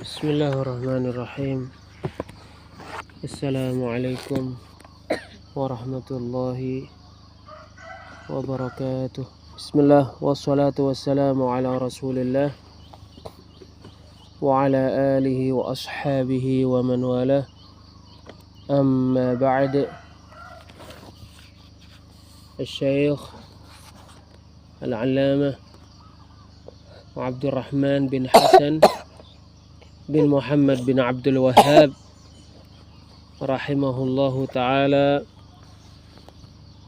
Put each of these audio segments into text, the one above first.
Bismillahirrahmanirrahim. Assalamualaikum warahmatullahi wabarakatuh. Bismillah wassalatu wassalamu ala rasulillah wa ala alihi wa ashabihi wa man walah. Amma ba'd. Al-Syeikh Al-Allamah Abdurrahman bin Hasan bin Muhammad bin Abdul Wahhab rahimahullahu ta'ala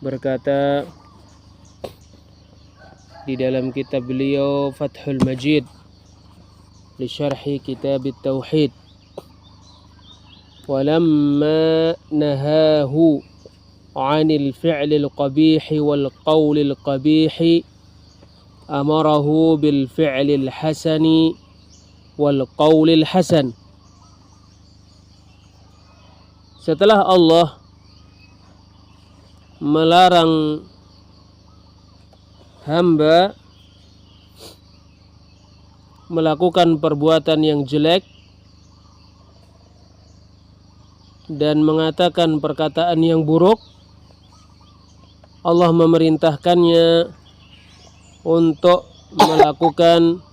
berkata di dalam kitab beliau Fathul Majid li syarhi kitab at-tauhid, walamma nahahu 'anil fi'lil qabihi wal qawlil qabihi amarahu bil fi'lil hasani wal qaulil hasan. Setelah Allah melarang hamba melakukan perbuatan yang jelek dan mengatakan perkataan yang buruk, Allah memerintahkannya untuk melakukan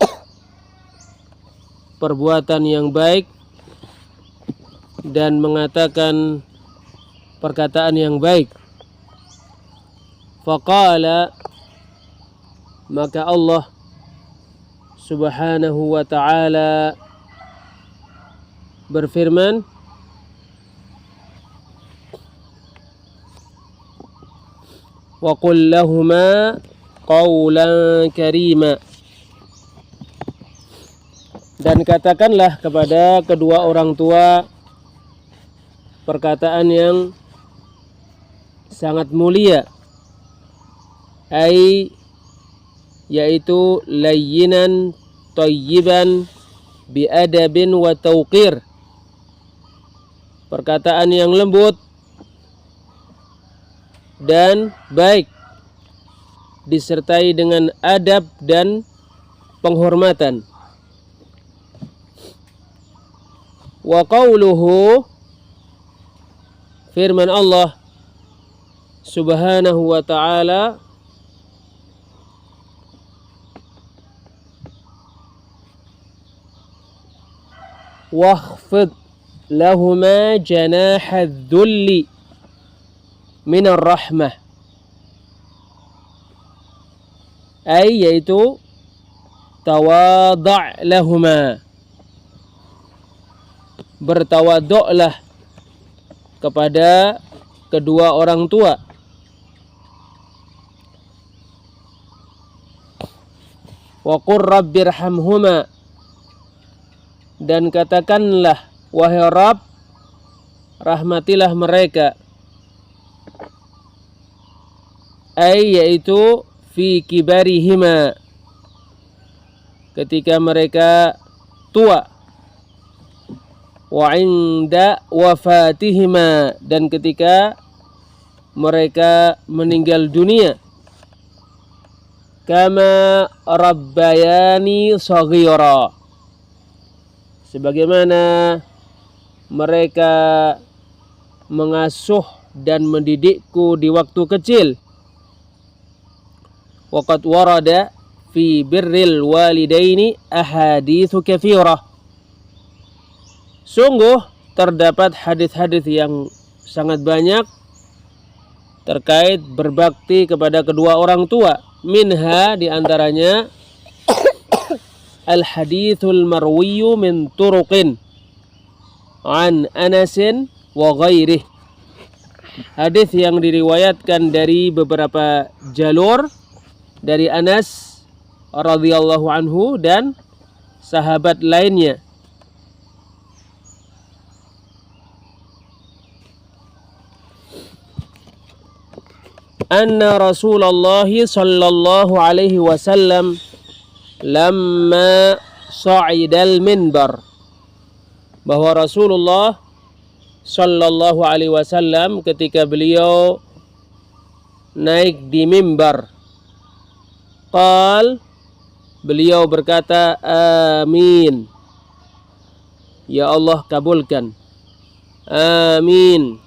perbuatan yang baik dan mengatakan perkataan yang baik. Faqala, maka Allah subhanahu wa ta'ala berfirman, wa qul lahuma qawlan karima, dan katakanlah kepada kedua orang tua perkataan yang sangat mulia, yaitu layyinan thayyiban biadabin wa tauqir, perkataan yang lembut dan baik disertai dengan adab dan penghormatan. Wa qawluhu, firman Allah subhanahu wa ta'ala, wakhfid lahuma janaha dhulli minar rahmah, yaitu tawadha' lahuma, bertawaduklah kepada kedua orang tua. Wa qur rabbirhamhuma, dan katakanlah wahai Rabb, rahmatilah mereka, yaitu fi kibarihima, ketika mereka tua, wa inda wafatihima, dan ketika mereka meninggal dunia, kama rabbayani shaghira, sebagaimana mereka mengasuh dan mendidikku di waktu kecil. Waqad warada fi birril walidaini ahaditsu katsirah, sungguh terdapat hadis-hadis yang sangat banyak terkait berbakti kepada kedua orang tua. Minha, diantaranya al-hadithul marwiyu min turuqin an Anasin wa ghairih, hadis yang diriwayatkan dari beberapa jalur dari Anas radhiyallahu anhu dan sahabat lainnya. Anna Rasulullah sallallahu alaihi wasallam lamma sa'idal minbar, bahwa Rasulullah sallallahu alaihi wasallam ketika beliau naik di mimbar, beliau berkata amin, Ya Allah kabulkan. Amin.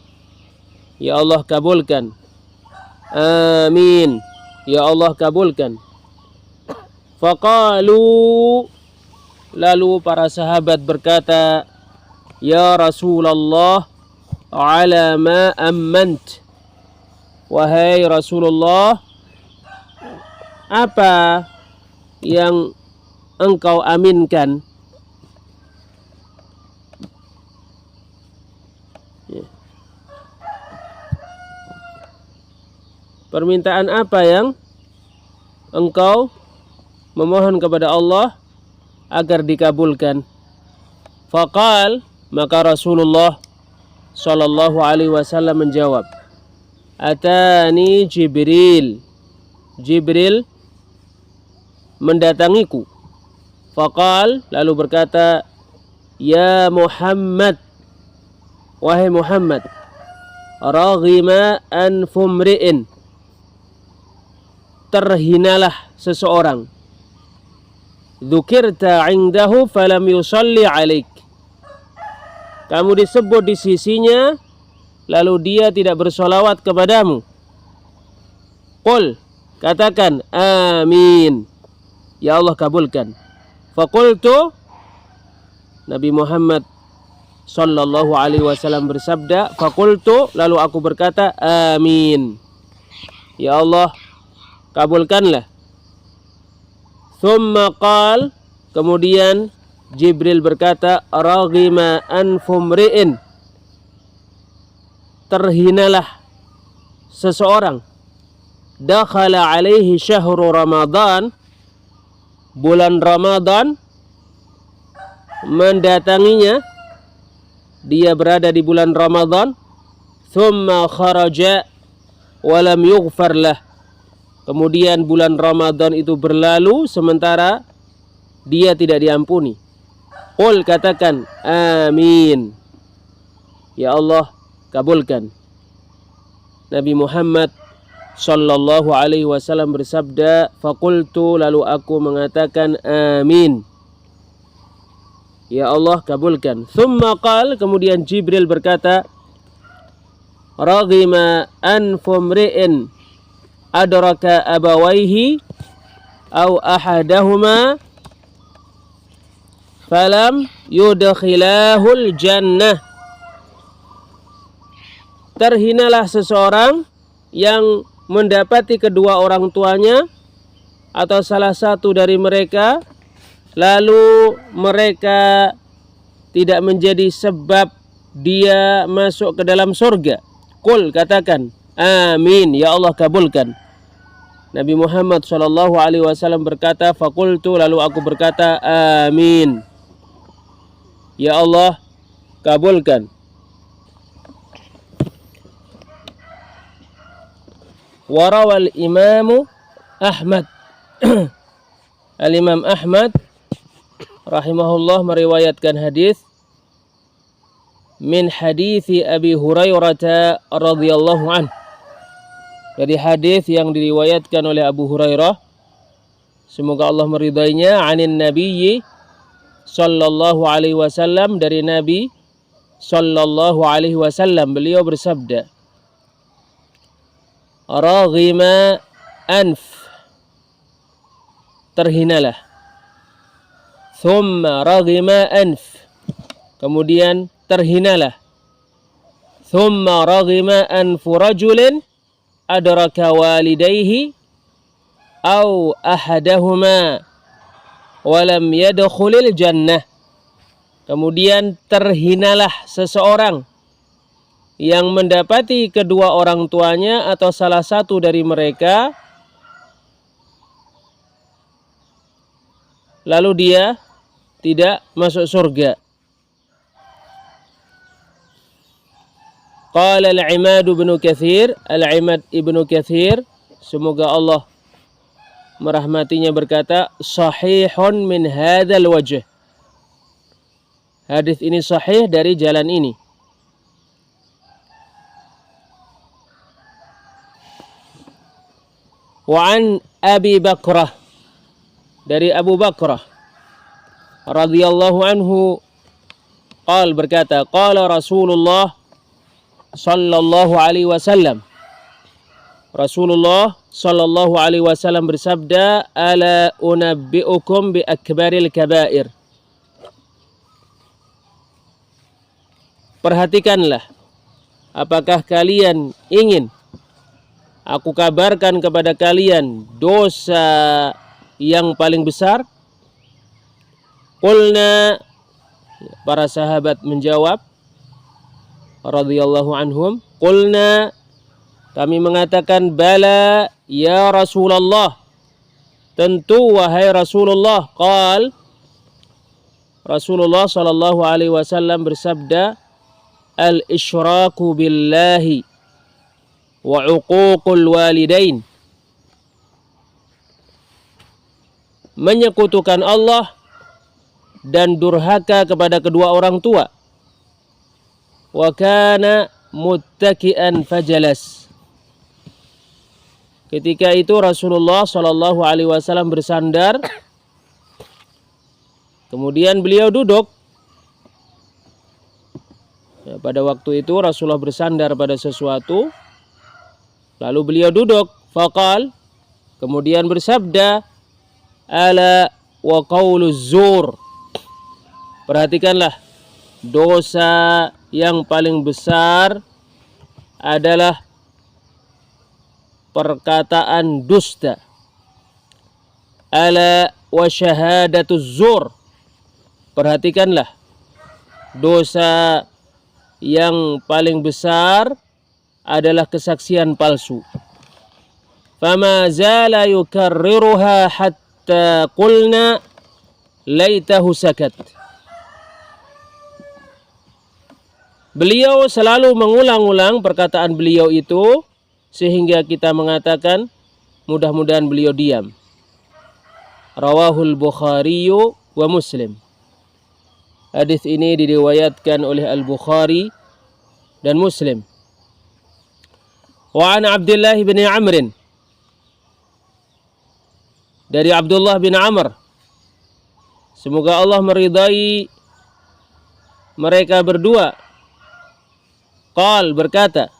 Ya Allah kabulkan. Amin. Ya Allah kabulkan. Faqalu, lalu para sahabat berkata, Ya Rasulullah, ala ma ammant. Wahai Rasulullah, apa yang engkau aminkan? Permintaan apa yang engkau memohon kepada Allah agar dikabulkan? Faqal, maka Rasulullah sallallahu alaihi wasallam menjawab, Atani Jibril. Jibril mendatangiku. Faqal, lalu berkata, Ya Muhammad, wahai Muhammad, raghima anfumri'in, terhinalah seseorang, dzukirta indahu falam yusalli alaik, kamu disebut di sisinya lalu dia tidak bersolawat kepadamu. Qul, katakan amin, ya Allah kabulkan. Faqultu, Nabi Muhammad sallallahu alaihi wasallam bersabda, faqultu, lalu aku berkata amin, ya Allah kabulkanlah. Thumma qal, kemudian Jibril berkata, raghima anfumri'in, terhinalah seseorang, dakhala alaihi syahru Ramadan, bulan Ramadan mendatanginya, dia berada di bulan Ramadan, thumma kharaja walam yughfar lah, kemudian bulan Ramadan itu berlalu sementara dia tidak diampuni. Qul, katakan amin, ya Allah kabulkan. Nabi Muhammad sallallahu alaihi wasallam bersabda, faqultu, lalu aku mengatakan amin, ya Allah kabulkan. Thumma qal, kemudian Jibril berkata, raghima anfumri'in adraka abawaihi au ahadahuma falam yudkhilahul jannah, terhinalah seseorang yang mendapati kedua orang tuanya atau salah satu dari mereka, lalu mereka tidak menjadi sebab dia masuk ke dalam surga. Qul, katakan amin, ya Allah kabulkan. Nabi Muhammad sallallahu alaihi wasallam berkata, faqultu, lalu aku berkata amin, ya Allah kabulkan. Warawal imamu Ahmad Al-Imam Ahmad rahimahullah meriwayatkan hadis min hadithi Abi Hurairah radhiyallahu anhu, dari hadis yang diriwayatkan oleh Abu Hurairah, semoga Allah meridainya, anin nabiyyi sallallahu alaihi wasallam, dari Nabi sallallahu alaihi wasallam, beliau bersabda, raghima anf, terhinalah. Thumma raghima anf, kemudian terhinalah. Thumma raghima anfu rajulin adraka walidayhi au ahadahuma walam yadkhulil jannah, kemudian terhinalah seseorang yang mendapati kedua orang tuanya atau salah satu dari mereka, lalu dia tidak masuk surga. Qala al-Imad ibn Katsir, Al-Imad ibn Katsir, semoga Allah merahmatinya, berkata, sahihun min hadzal wajh, hadis ini sahih dari jalan ini. Wa an Abi Bakrah, dari Abu Bakrah radhiyallahu anhu Qal berkata, qala Rasulullah sallallahu alaihi wasallam. Rasulullah sallallahu alaihi wasallam bersabda, ala unabbi'ukum bi akbaril kabair. Perhatikanlah, apakah kalian ingin aku kabarkan kepada kalian dosa yang paling besar? Qulna, para sahabat menjawab radhiyallahu anhum, qulna, kami mengatakan, bala ya Rasulullah, tentu wahai Rasulullah. Qal, Rasulullah sallallahu alaihi wasallam bersabda, al-isyraku billahi wa uququl walidain, menyekutukan Allah dan durhaka kepada kedua orang tua. Wa kana muttaki'an fajalas. Ketika itu Rasulullah sallallahu alaihi wasallam bersandar, kemudian beliau duduk. Ya, pada waktu itu Rasulullah bersandar pada sesuatu, lalu beliau duduk. Faqal, kemudian bersabda, ala wa qauluz zur. Perhatikanlah, dosa yang paling besar adalah perkataan dusta. Ala wa syahadatuz zur. Perhatikanlah, dosa yang paling besar adalah kesaksian palsu. Fama zala yukarriruha hatta qulna laitahu sakat. Beliau selalu mengulang-ulang perkataan beliau itu sehingga kita mengatakan mudah-mudahan beliau diam. Rawahul Bukhari wa Muslim. Hadis ini diriwayatkan oleh Al-Bukhari dan Muslim. Wa an Abdullah bin Amr, dari Abdullah bin Amr, semoga Allah meridai mereka berdua. Qal, berkata,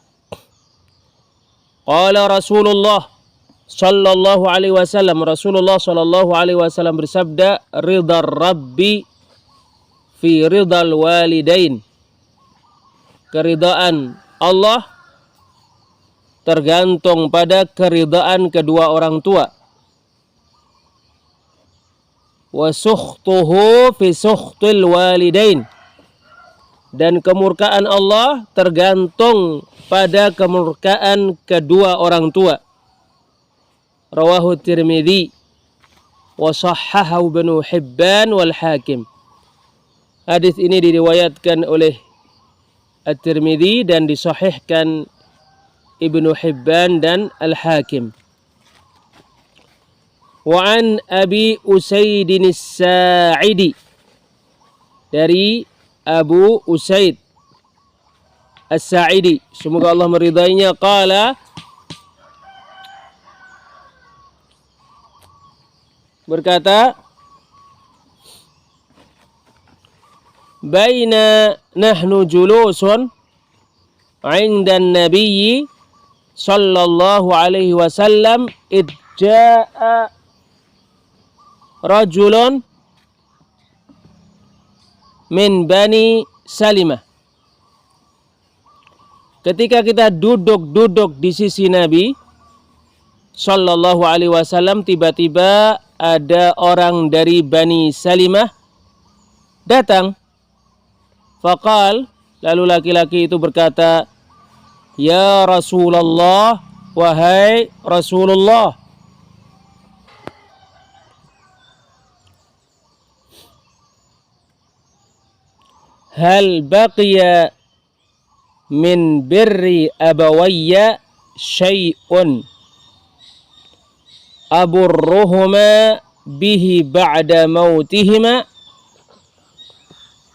qala Rasulullah sallallahu alaihi wasallam, Rasulullah sallallahu alaihi wasallam bersabda, ridar rabbi fi ridal walidain. Keridaan Allah tergantung pada keridaan kedua orang tua. Wa sukhtuhu fi sukhtil walidain. Dan kemurkaan Allah tergantung pada kemurkaan kedua orang tua. Rawahu Tirmidzi wa sahhahu Ibnu Hibban wal Hakim. Hadis ini diriwayatkan oleh At-Tirmidzi dan disahihkan Ibnu Hibban dan Al-Hakim. Wa an Abi Usaidin As-Sa'idi, dari Abu Usaid As-Sa'idi, semoga Allah meridainya, qala, berkata, baina nahnu julusun 'inda an-nabiy sallallahu alaihi wasallam id jaa rajulun min Bani Salimah. Ketika kita duduk di sisi Nabi sallallahu alaihi wasallam, tiba-tiba ada orang dari Bani Salimah datang. Faqal, lalu laki-laki itu berkata, ya Rasulullah, wahai Rasulullah, hal baqiya min birri abawayya syai'un aburruhuma bihi ba'da mautihima.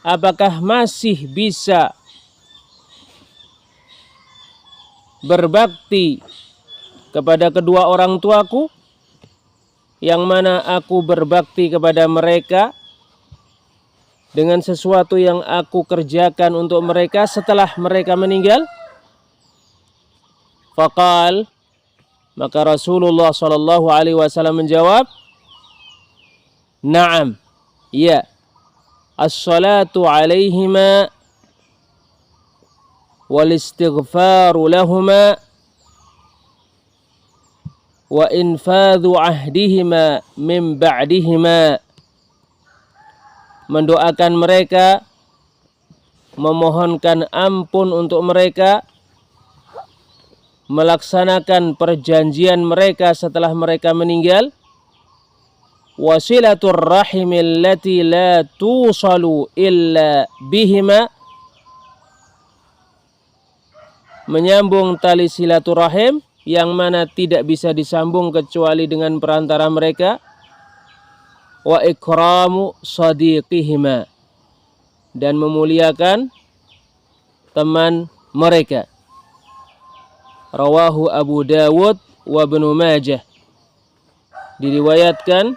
Apakah masih bisa berbakti kepada kedua orang tuaku, yang mana aku berbakti kepada mereka dengan sesuatu yang aku kerjakan untuk mereka setelah mereka meninggal? Faqal, maka Rasulullah sallallahu alaihi wasallam menjawab, "Na'am, ya. As-salatu alaihima wal istighfaru lahuma wa infadhu ahdihima min ba'dihima." Mendoakan mereka, memohonkan ampun untuk mereka, melaksanakan perjanjian mereka setelah mereka meninggal, wasilatur rahimil lati la tusalu illa bihima, menyambung tali silaturahim yang mana tidak bisa disambung kecuali dengan perantara mereka, wa ikramu sadiqihima, dan memuliakan teman mereka. Rawahu Abu Dawud wa Ibnu Majah. Diriwayatkan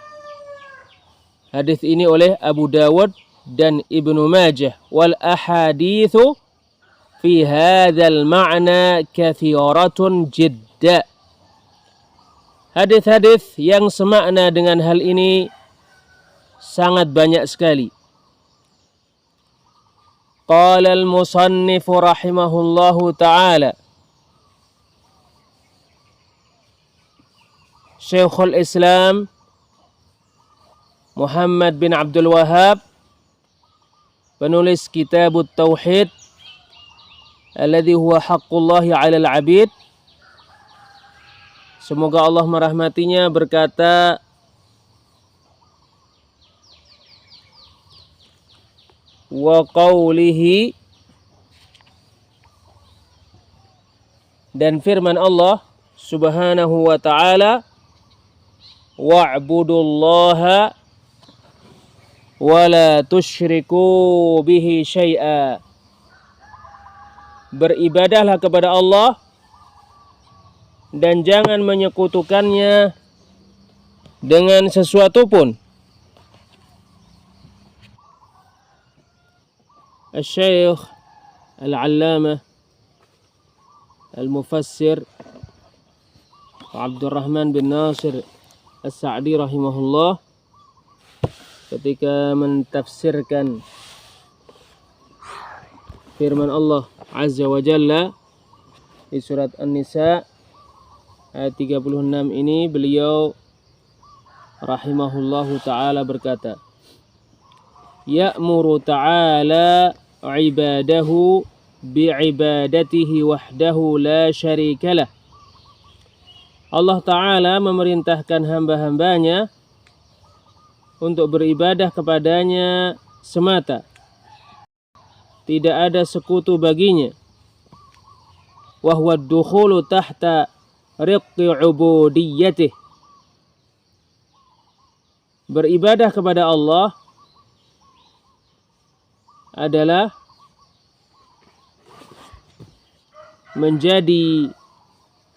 hadis ini oleh Abu Dawud dan Ibnu Majah. Wal ahaditsu fi hadzal ma'na katsiratun jidda. Hadis-hadis yang semakna dengan hal ini sangat banyak sekali. Qala al-musannif rahimahullahu ta'ala, Syekhul Islam Muhammad bin Abdul Wahhab, penulis Kitabut Tauhid, alladhi huwa haqqullahi 'alal 'abid, semoga Allah merahmatinya, berkata, wa qawlihi, dan firman Allah subhanahu wa ta'ala, wa'budullaha wa la tusyriku bihi syai'a, beribadahlah kepada Allah dan jangan menyekutukannya dengan sesuatu pun. Al-Syeikh Al-Allamah Al-Mufassir Abdurrahman bin Nasir As-Sa'di rahimahullah, ketika mentafsirkan firman Allah Azza wa Jalla di surat An-Nisa ayat 36 ini, beliau rahimahullahu ta'ala berkata, ya'muru ta'ala ibadahu bi'ibadatihi wahdahu la syarikalah. Allah Ta'ala memerintahkan hamba-hambanya untuk beribadah kepadanya semata, tidak ada sekutu baginya. Wa huwa ad-dukhulu tahta riqqi ubudiyyatih. Beribadah kepada Allah adalah menjadi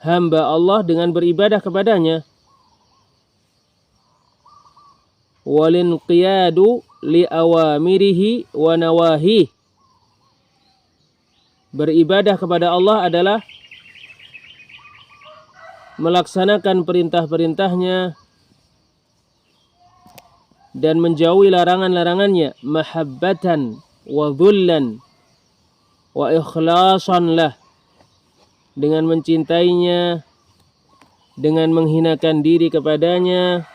hamba Allah dengan beribadah kepadanya. Walinqiyadu li awamirihi wa nawahi. Beribadah kepada Allah adalah melaksanakan perintah-perintahnya dan menjauhi larangan-larangannya, mahabbatan wa dhullan wa ikhlasan lah, dengan mencintainya, dengan menghinakan diri kepadanya,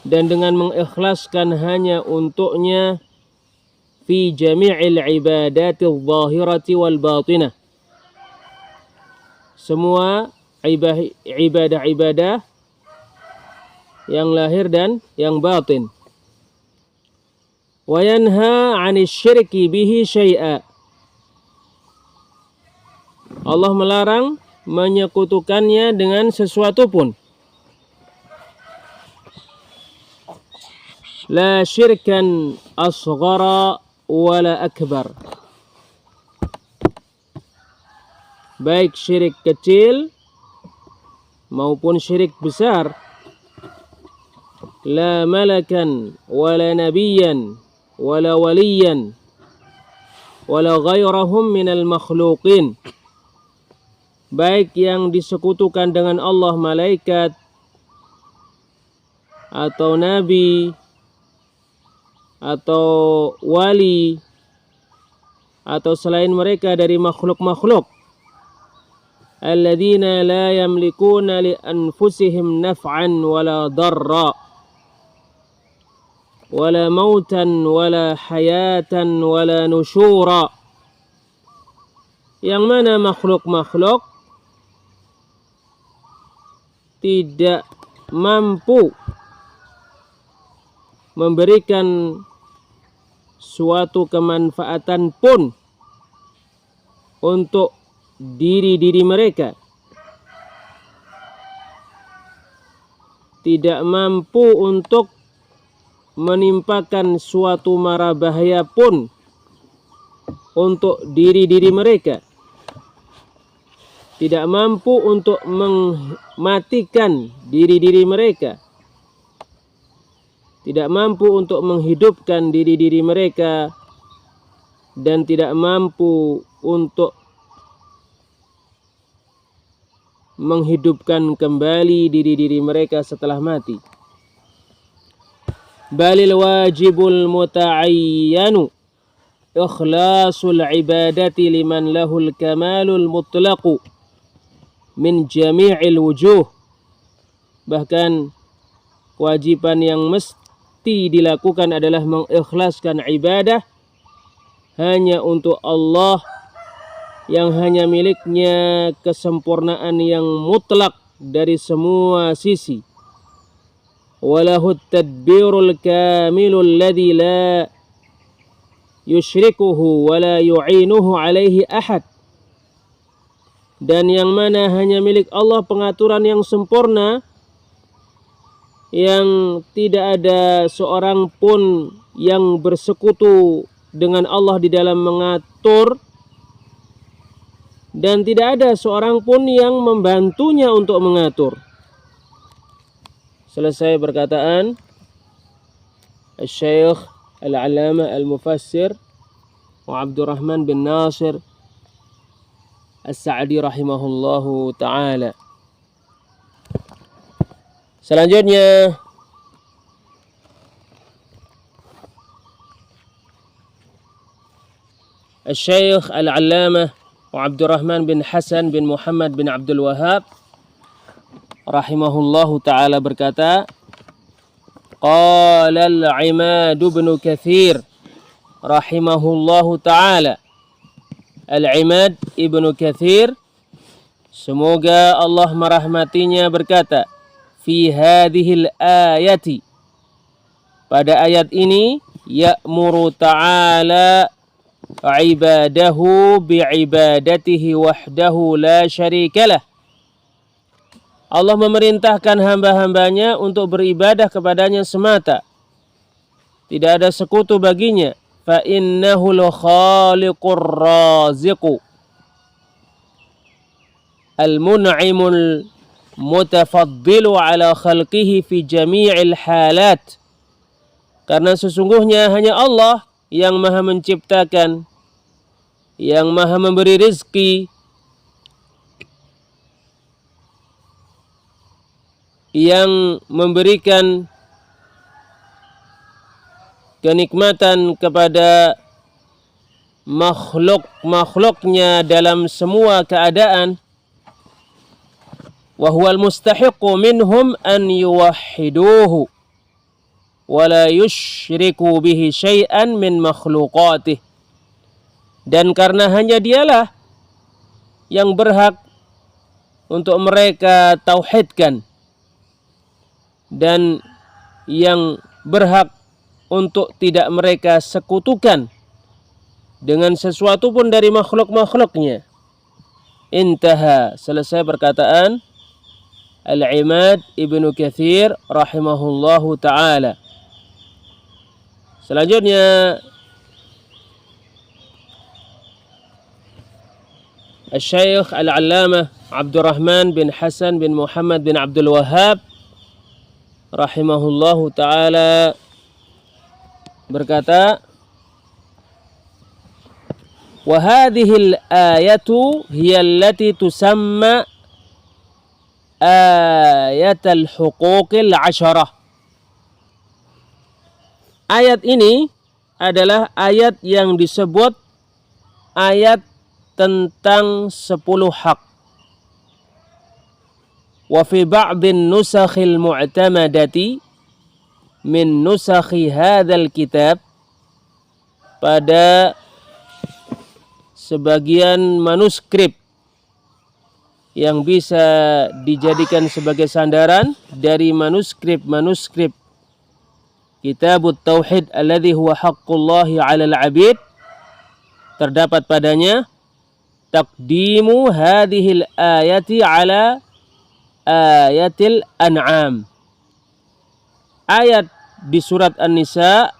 dan dengan mengikhlaskan hanya untuknya fi jami'il ibadati adh-dhahirati wal batinah. Semua ibadah-ibadah yang lahir dan yang batin. Wa yanha 'anil syirki bihi syai'a. Allah melarang menyekutukannya dengan sesuatu pun. La syirkan asghara wala akbar. Baik syirik kecil maupun syirik besar. la malakan wala nabiyan wala waliyan wala ghairahum minal makhluqin, baik yang disekutukan dengan Allah malaikat atau nabi atau wali atau selain mereka dari makhluk-makhluk, alladzina la yamlikuna li anfusihim naf'an wala darra wala mautan wala hayatan wala nusyura, yang mana makhluk-makhluk tidak mampu memberikan suatu kemanfaatan pun untuk diri-diri mereka, tidak mampu untuk menimpakan suatu mara bahaya pun untuk diri-diri mereka, tidak mampu untuk mematikan diri-diri mereka, tidak mampu untuk menghidupkan diri-diri mereka, dan tidak mampu untuk menghidupkan kembali diri-diri mereka setelah mati. Balil wajibul muta'ayyanu ikhlasul ibadati liman lahul kamalul mutlaqu min jami'il wujuh. Bahkan kewajiban yang mesti dilakukan adalah mengikhlaskan ibadah hanya untuk Allah yang hanya miliknya kesempurnaan yang mutlak dari semua sisi. Walahu tadbirul kamilul ladzi la yushrikuhu wa la yu'inuhu alaihi ahad. Dan yang mana hanya milik Allah pengaturan yang sempurna yang tidak ada seorang pun yang bersekutu dengan Allah di dalam mengatur, dan tidak ada seorang pun yang membantunya untuk mengatur. Selesai perkataan Syekh Al-Allamah Al-Mufassir wa Abdurrahman bin Nasir As-Sa'di rahimahullahu ta'ala. Selanjutnya Syekh Al-Allamah wa Abdurrahman bin Hasan bin Muhammad bin Abdul Wahhab rahimahullahu ta'ala berkata, qala al-Imad bin Katsir rahimahullahu ta'ala. Al-Imad Ibnu Katsir, semoga Allah merahmatinya, berkata, fi hadhil ayati, pada ayat ini, ya'muru ta'ala ibadahu bi'ibadatihi wahdahu la syarikalah. Allah memerintahkan hamba-hambanya untuk beribadah kepadanya semata, tidak ada sekutu baginya. Fa innahul khaliqur raziqu al-mun'imul mutafaddilu ala khalqihi fi jami'il halat. Karena sesungguhnya hanya Allah yang maha menciptakan, yang maha memberi rizki, yang memberikan kenikmatan kepada makhluk-makhluknya dalam semua keadaan. Wa huwal mustahiqu minhum an yuwahhiduhu wa la yusyriku bihi syai'an min makhluqatih. Dan karena hanya dialah yang berhak untuk mereka tauhidkan, dan yang berhak untuk tidak mereka sekutukan dengan sesuatu pun dari makhluk-makhluknya. Intaha, selesai perkataan Al-Imad Ibnu Katsir rahimahullahu ta'ala. Selanjutnya Syekh Al-Allamah Abdurrahman bin Hasan bin Muhammad bin Abdul Wahhab rahimahullahu taala berkata, wa hadhil ayatu hiya allati tusamma ayatul huquqil 'asharah. Ayat ini adalah ayat yang disebut ayat tentang 10 hak. Wa fi ba'dhin nusakhil mu'tamadati min nusakhi hadzal kitab, pada sebagian manuskrip yang bisa dijadikan sebagai sandaran dari manuskrip Kitabut Tauhid alladhi huwa haqqullahi 'alal 'abid, terdapat padanya taqdimu hadhil ayati 'ala ayatil an'am. Ayat di surat An-Nisa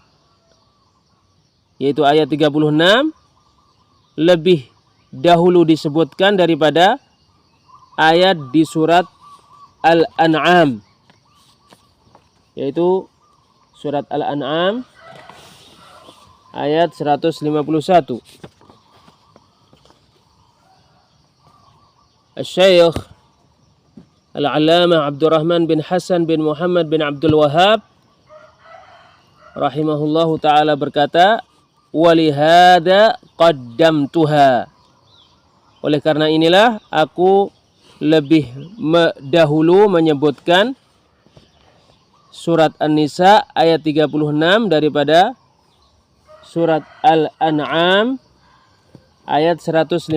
yaitu ayat 36 lebih dahulu disebutkan daripada ayat di surat Al-An'am, yaitu surat Al-An'am ayat 151. Al-Syeikh Al-Allamah Abdurrahman bin Hasan bin Muhammad bin Abdul Wahhab rahimahullahu ta'ala berkata, walihada qaddamtuha. Oleh karena inilah aku lebih dahulu menyebutkan surat An-Nisa ayat 36 daripada surat Al-An'am ayat 151.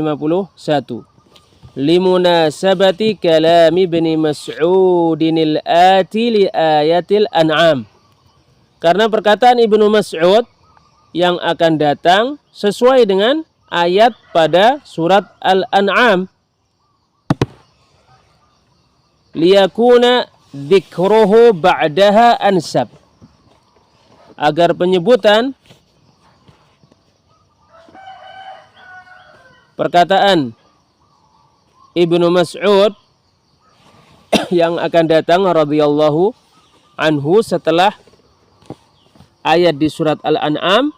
Limunasabati kalami Ibni Mas'udin al-ati li ayatil an'am. Karena perkataan Ibnu Mas'ud yang akan datang sesuai dengan ayat pada surat Al-An'am. Liyakuna dzikruhu ba'daha ansab, agar penyebutan perkataan Ibnu Mas'ud yang akan datang radhiyallahu anhu setelah ayat di surat Al-An'am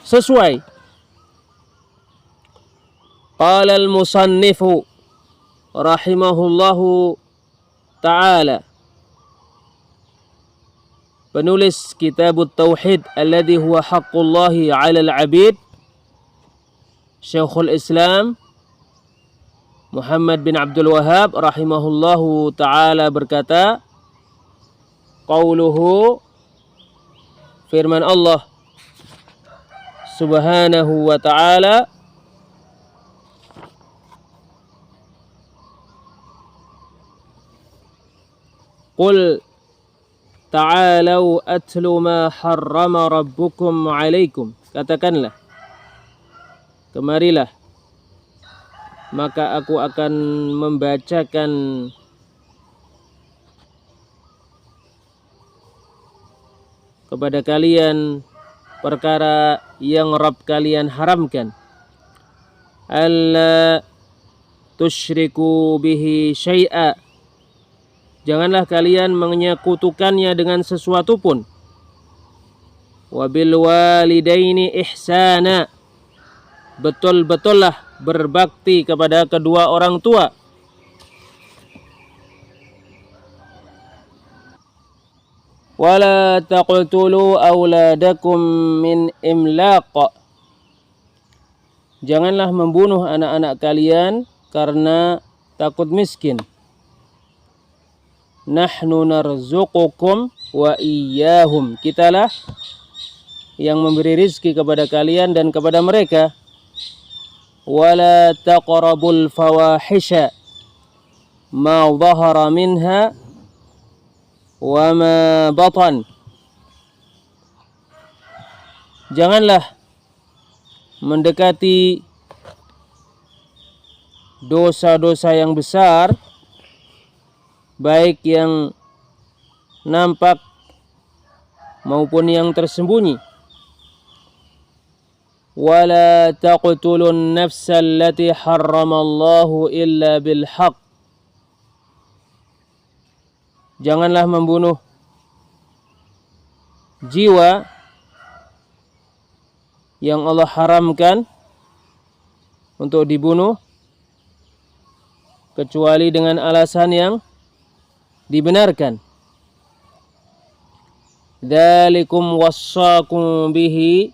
sesuai. Qala al-musannifu rahimahullahu ta'ala, penulis Kitabut Tauhid alladhi huwa haqqullahi 'alal 'abid, Syekhul Islam Muhammad bin Abdul Wahhab rahimahullahu ta'ala berkata, qauluhu, firman Allah subhanahu wa ta'ala, qul ta'alau atlu ma harrama rabbukum alaikum. Katakanlah, kemarilah, maka aku akan membacakan kepada kalian perkara yang Rabb kalian haramkan. Alla tusyriku bihi syai'a, janganlah kalian menyekutukannya dengan sesuatu pun. Wabil walidaini ihsana, betul-betullah berbakti kepada kedua orang tua. Wala taqtulu auladakum min imlaq, janganlah membunuh anak-anak kalian karena takut miskin. Nahnu narzuqukum wa iyyahum, kitalah yang memberi rizki kepada kalian dan kepada mereka. Wala taqrabul fawahisha ma dhahara minha wa ma batan, janganlah mendekati dosa-dosa yang besar, baik yang nampak maupun yang tersembunyi. Wala taqtulun nafsa allati harramallahu illa bil haqq, janganlah membunuh jiwa yang Allah haramkan untuk dibunuh kecuali dengan alasan yang dibenarkan. Dzalikum wassaqum bihi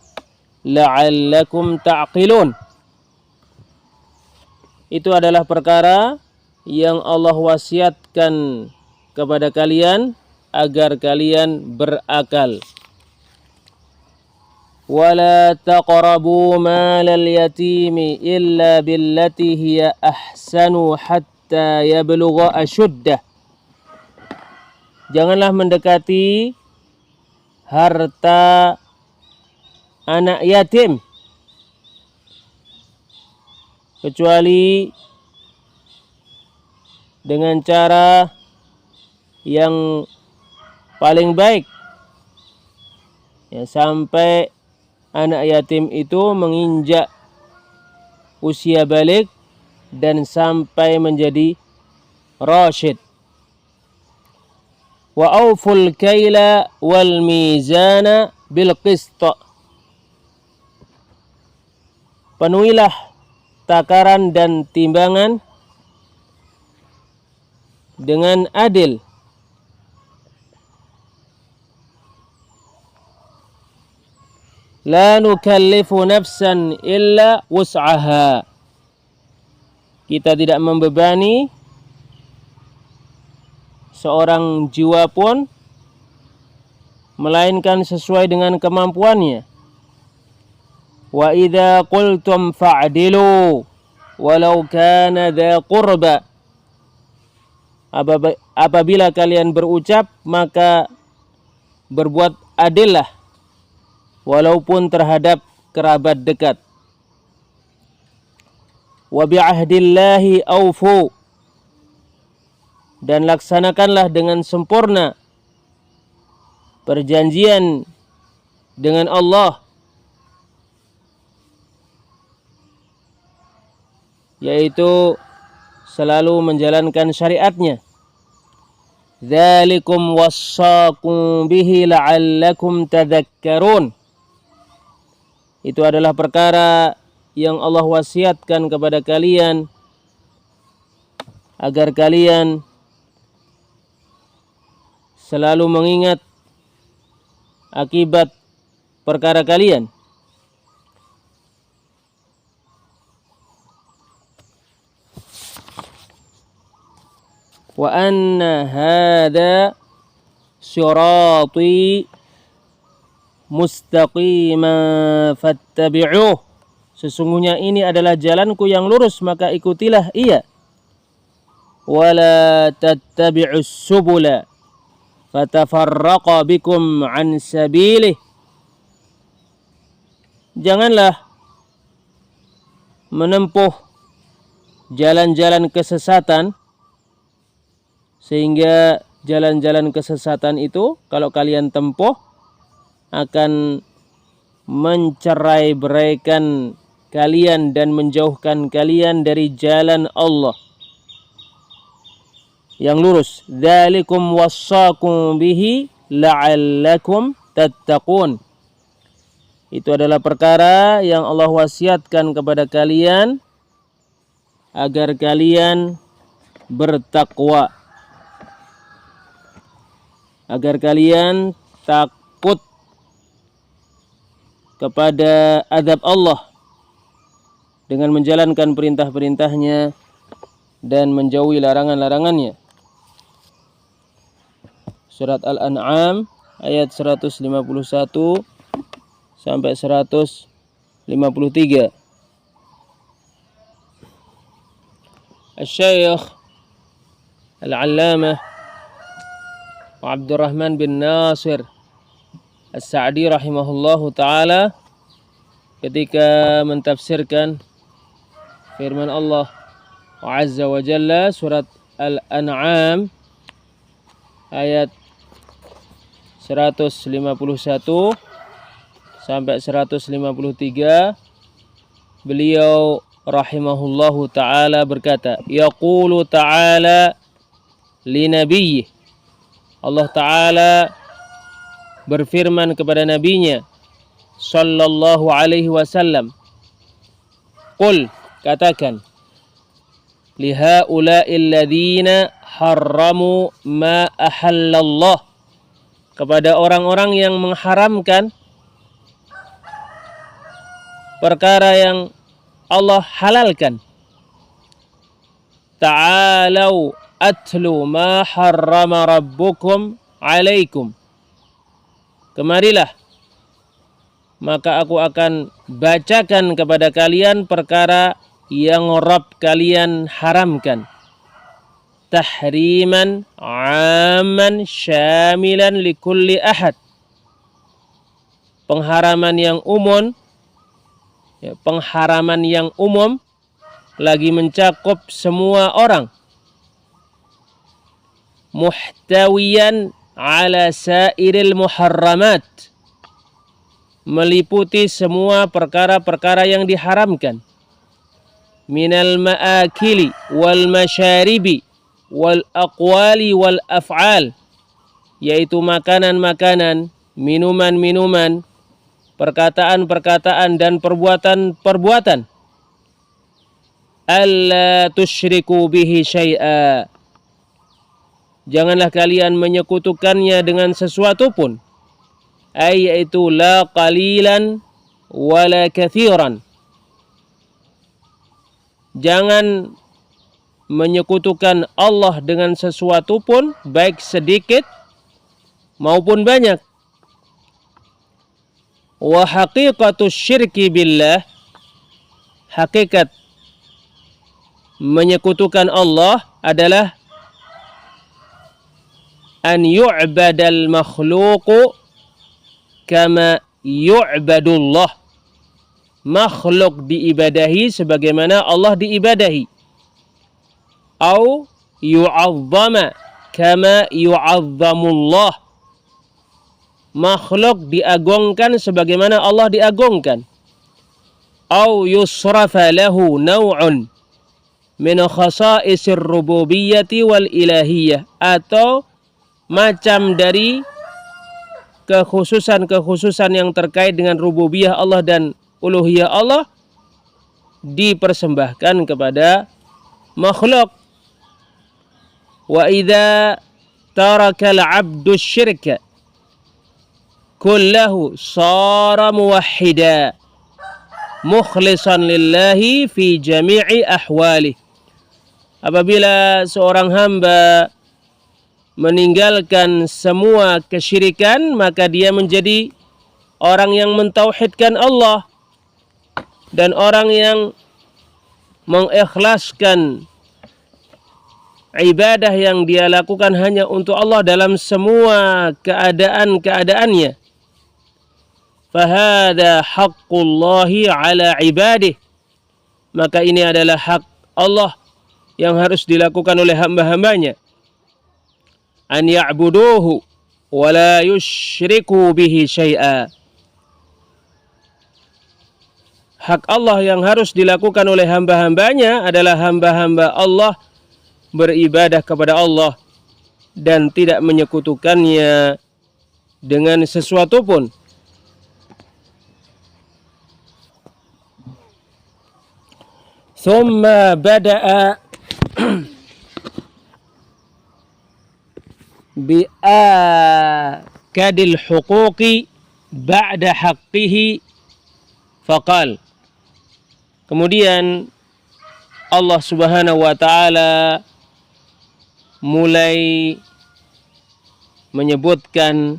la'allakum ta'qilun. Itu adalah perkara yang Allah wasiatkan kepada kalian agar kalian berakal. Wala taqrabu malal yatimi illa billati hiya ahsanu hatta yablugha ashuddah. Janganlah mendekati harta anak yatim kecuali dengan cara yang paling baik, ya, sampai anak yatim itu menginjak usia balik dan sampai menjadi rasyid. Wa auful kaila wal mizana bil qist. Penuhilah takaran dan timbangan dengan adil. La nukallifu nafsan illa wus'aha. Kita tidak membebani seorang jiwa pun melainkan sesuai dengan kemampuannya. Wa idza qultum fa'dilu walau kana dza qurba. Apabila kalian berucap, maka berbuat adillah walaupun terhadap kerabat dekat. Wa bi'ahdillahi aufu. Dan laksanakanlah dengan sempurna perjanjian dengan Allah, yaitu selalu menjalankan syariatnya. Dzalikum wassaqum bihi la'allakum tadhakkarun. Itu adalah perkara yang Allah wasiatkan kepada kalian agar kalian selalu mengingat akibat perkara kalian. Wa anna hadha sirati mustaqima fattabi'uh. Sesungguhnya ini adalah jalanku yang lurus, maka ikutilah ia. Wala tattabi'us subula fatafarraqa bikum an sabilih. Janganlah menempuh jalan-jalan kesesatan, sehingga jalan-jalan kesesatan itu kalau kalian tempuh akan mencerai-beraikan kalian dan menjauhkan kalian dari jalan Allah yang lurus. Dzalikum wassaqum bihi la'allakum tattaqun. Itu adalah perkara yang Allah wasiatkan kepada kalian agar kalian bertakwa, agar kalian takut kepada azab Allah dengan menjalankan perintah-perintahnya dan menjauhi larangan-larangannya. Surat Al-An'am ayat 151 sampai 153. Al-Syaikh Al-Allamah Abdurrahman bin Nasir As-Sa'di rahimahullahu ta'ala ketika mentafsirkan firman Allah Azza wa Jalla surat Al-An'am ayat 151 sampai 153, beliau rahimahullahu ta'ala berkata, yaqulu ta'ala li nabiyyi, Allah Ta'ala berfirman kepada nabinya sallallahu alaihi wasallam, qul, katakan, lihaula'il ladzina harramu ma ahallallah, kepada orang-orang yang mengharamkan perkara yang Allah halalkan. Ta'alau atlu ma harrama rabbukum alaikum, kemarilah, maka aku akan bacakan kepada kalian perkara yang Rabb kalian haramkan. Tahriman amman syamilan likulli ahad, pengharaman yang umum, pengharaman yang umum lagi mencakup semua orang. Muhtawiyan ala sairil muharramat, meliputi semua perkara-perkara yang diharamkan. Minal ma'akili wal masyaribi wal aqwali wal af'al, yaitu makanan-makanan, minuman-minuman, perkataan-perkataan dan perbuatan-perbuatan. Alla tusyriku bihi syai'a, janganlah kalian menyekutukannya dengan sesuatu pun. Yaitu la qalilan wala kathiran, jangan menyekutukan Allah dengan sesuatu pun, baik sedikit maupun banyak. Wa haqiqatu syirki billah, hakikat menyekutukan Allah adalah an yu'badal makhluqu kama yu'badullah, makhluk diibadahi sebagaimana Allah diibadahi. Au yu'azzama kama yu'azzamullah, makhluk diagungkan sebagaimana Allah diagungkan. Au yusrafa lahu naw'un min khasa'isir rububiyyati wal ilahiyah, atau macam dari kekhususan-kekhususan yang terkait dengan rububiyah Allah dan uluhiyah Allah dipersembahkan kepada makhluk. Wa idza taraka al-'abdu syirka kullahu sara muwahhida mukhlishan lillahi fi jami'i ahwalih. Apabila seorang hamba meninggalkan semua kesyirikan, maka dia menjadi orang yang mentauhidkan Allah dan orang yang mengikhlaskan ibadah yang dia lakukan hanya untuk Allah dalam semua keadaan-keadaannya. Fahada haqqullahi ala ibadih, maka ini adalah hak Allah yang harus dilakukan oleh hamba-hambanya. An ya'buduhu wa la yusyriku bihi syai'a, hak Allah yang harus dilakukan oleh hamba-hambanya adalah hamba-hamba Allah beribadah kepada Allah dan tidak menyekutukannya dengan sesuatu pun. Thumma bada'a bi'akadil huquqi ba'da haqqihi faqal, kemudian Allah Subhanahu wa ta'ala mulai menyebutkan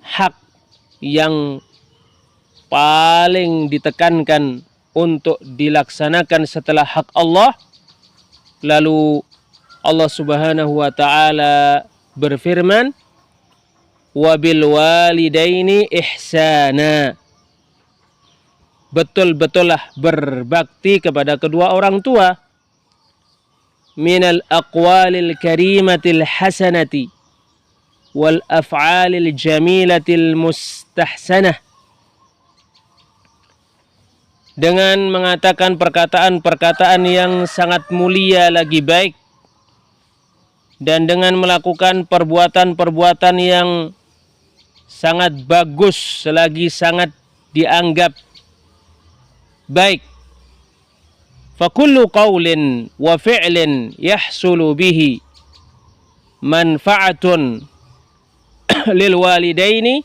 hak yang paling ditekankan untuk dilaksanakan setelah hak Allah. Lalu Allah Subhanahu wa ta'ala berfirman, wabil walidaini ihsana, betul-betullah berbakti kepada kedua orang tua. Minal aqwalil karimatil hasanati wal af'alil jamilatil mustahsanah, dengan mengatakan perkataan-perkataan yang sangat mulia lagi baik dan dengan melakukan perbuatan-perbuatan yang sangat bagus selagi sangat dianggap baik. Fakullu qawlin wa fi'lin yahsulu bihi manfa'atun lil walidaini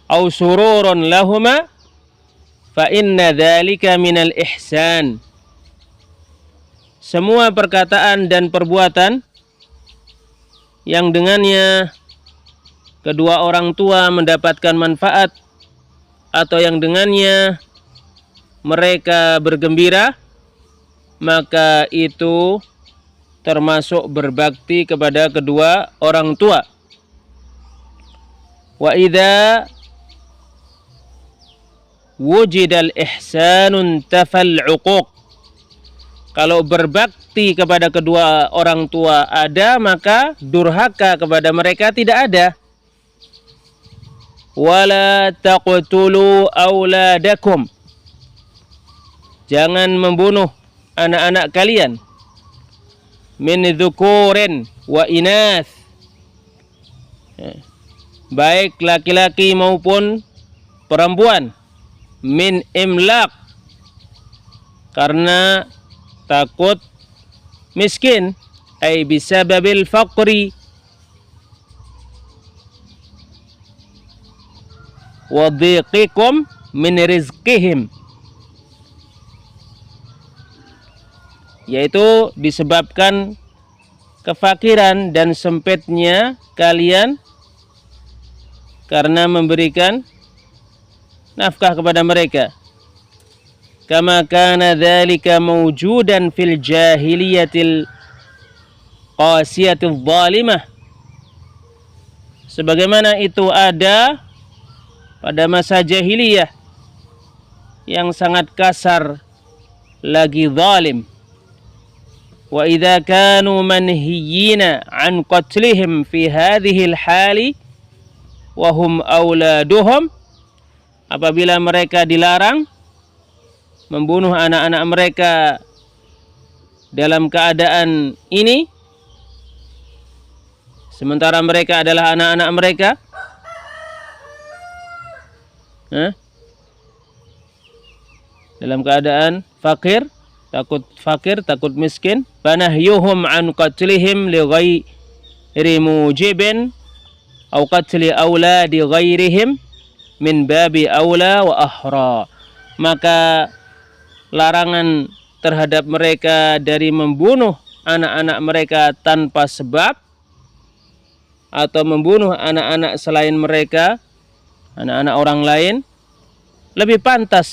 aw sururun lahuma fa inna dzalika minal ihsan. Semua perkataan dan perbuatan yang dengannya kedua orang tua mendapatkan manfaat atau yang dengannya mereka bergembira, maka itu termasuk berbakti kepada kedua orang tua. Wa idza wujidal ihsanun tafal uquq. Kalau berbakti kepada kedua orang tua ada, maka durhaka kepada mereka tidak ada. Wala taqtulu auladakum. Jangan membunuh anak-anak kalian. Min dzukurin wa inath. Baik laki-laki maupun perempuan. Min imlaq. Karena takut miskin. Ay bisababil faqri. Wa dhiqikum min rizqihim. Yaitu disebabkan kefakiran dan sempitnya kalian karena memberikan nafkah kepada mereka. Kama kana dzalika mawjudan fil jahiliyatil qasiyatil zalimah. Sebagaimana itu ada pada masa jahiliyah yang sangat kasar lagi zalim. Wa idza kanu manhiyina an qatlihim fi hadhihi al-hali wa hum auladuhum, apabila mereka dilarang membunuh anak-anak mereka dalam keadaan ini sementara mereka adalah anak-anak mereka, dalam keadaan fakir, takut miskin, fanahyuhum an qatlihim li ghairi mujibin aw qatli auladi ghairihim min babi aula wa ahra. Maka larangan terhadap mereka dari membunuh anak-anak mereka tanpa sebab atau membunuh anak-anak selain mereka, anak-anak orang lain, lebih pantas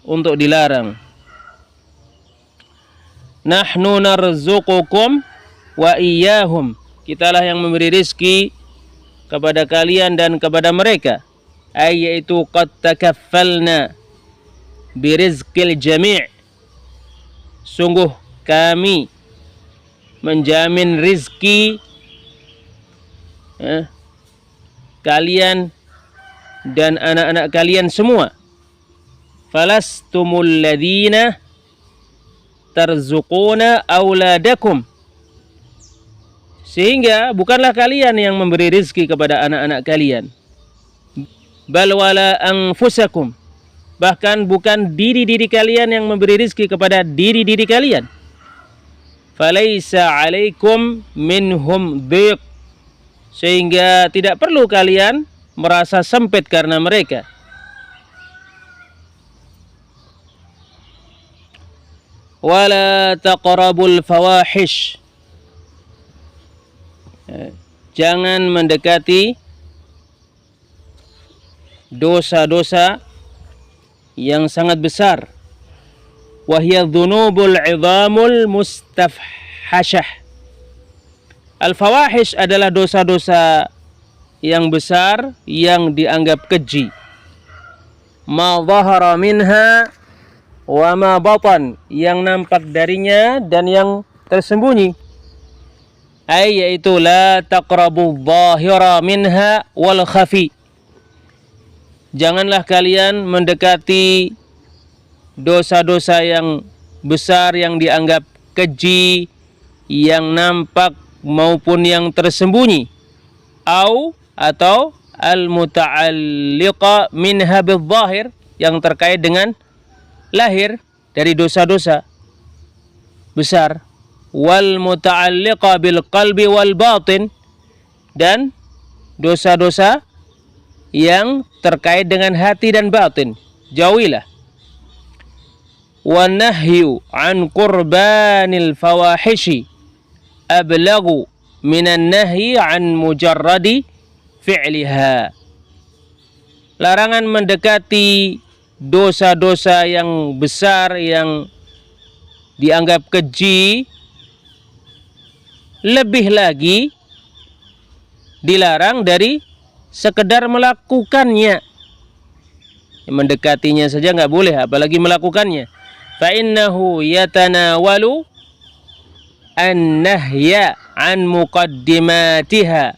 untuk dilarang. Nahnu narzuqukum wa iyyahum. Kitalah yang memberi rizki kepada kalian dan kepada mereka. Yaitu qad takaffalna birizqil jami'. Sungguh kami menjamin rizki kalian dan anak-anak kalian semua. Falastumul ladzina tarzuquna auladakum. Sehingga bukanlah kalian yang memberi rizki kepada anak-anak kalian. Bal wala anfusakum. Bahkan bukan diri-diri kalian yang memberi rizki kepada diri-diri kalian. Falaisa alaikum minhum dhiq. Sehingga tidak perlu kalian merasa sempit karena mereka. Wala taqrabul fawahish. Jangan mendekati dosa-dosa yang sangat besar. Wahya dzunubul 'idhamul mustafhashah. Al-fawahish adalah dosa-dosa yang besar yang dianggap keji. Ma dhahara minha wa ma batan, yang nampak darinya dan yang tersembunyi. Yaitu la taqrabu dhahira minha wal khafi. Janganlah kalian mendekati dosa-dosa yang besar yang dianggap keji, yang nampak maupun yang tersembunyi, atau al-muta'alliqa minha bil-zahir, yang terkait dengan lahir dari dosa-dosa besar, wal muta'alliqa bil qalbi wal batin, dan dosa-dosa yang terkait dengan hati dan batin, jauhilah. Wa nahyu an qurbanil fawahishi ablagu minan nahyi an mujarradi fi'liha. Larangan mendekati dosa-dosa yang besar yang dianggap keji lebih lagi dilarang dari sekedar melakukannya. Mendekatinya saja nggak boleh, apalagi melakukannya. Fa innahu yatanawalu an-nahya an muqaddimatiha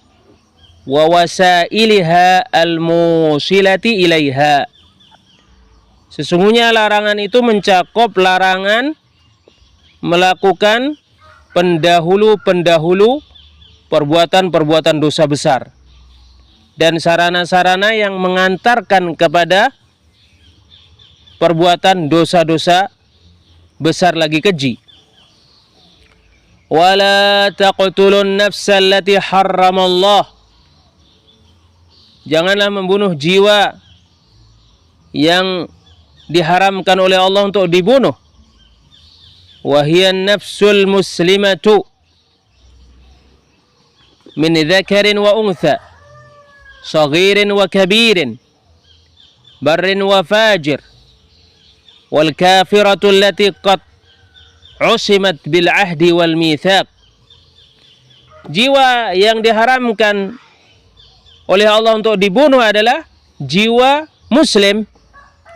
wa wasailiha al-musilati ilaiha. Sesungguhnya larangan itu mencakup larangan melakukan pendahulu-pendahulu perbuatan-perbuatan dosa besar dan sarana-sarana yang mengantarkan kepada perbuatan dosa-dosa besar lagi keji. Wala taqtulun nafsa allati harramallah. Janganlah membunuh jiwa yang diharamkan oleh Allah untuk dibunuh. Wahiyan nafsul muslimatu min dzakarin wa untha, saghirin wa kabirin, barrin wa fajir, wal kafiratu allati qad usimat bil ahdi wal mitsaq. Jiwa yang diharamkan oleh Allah untuk dibunuh adalah jiwa muslim,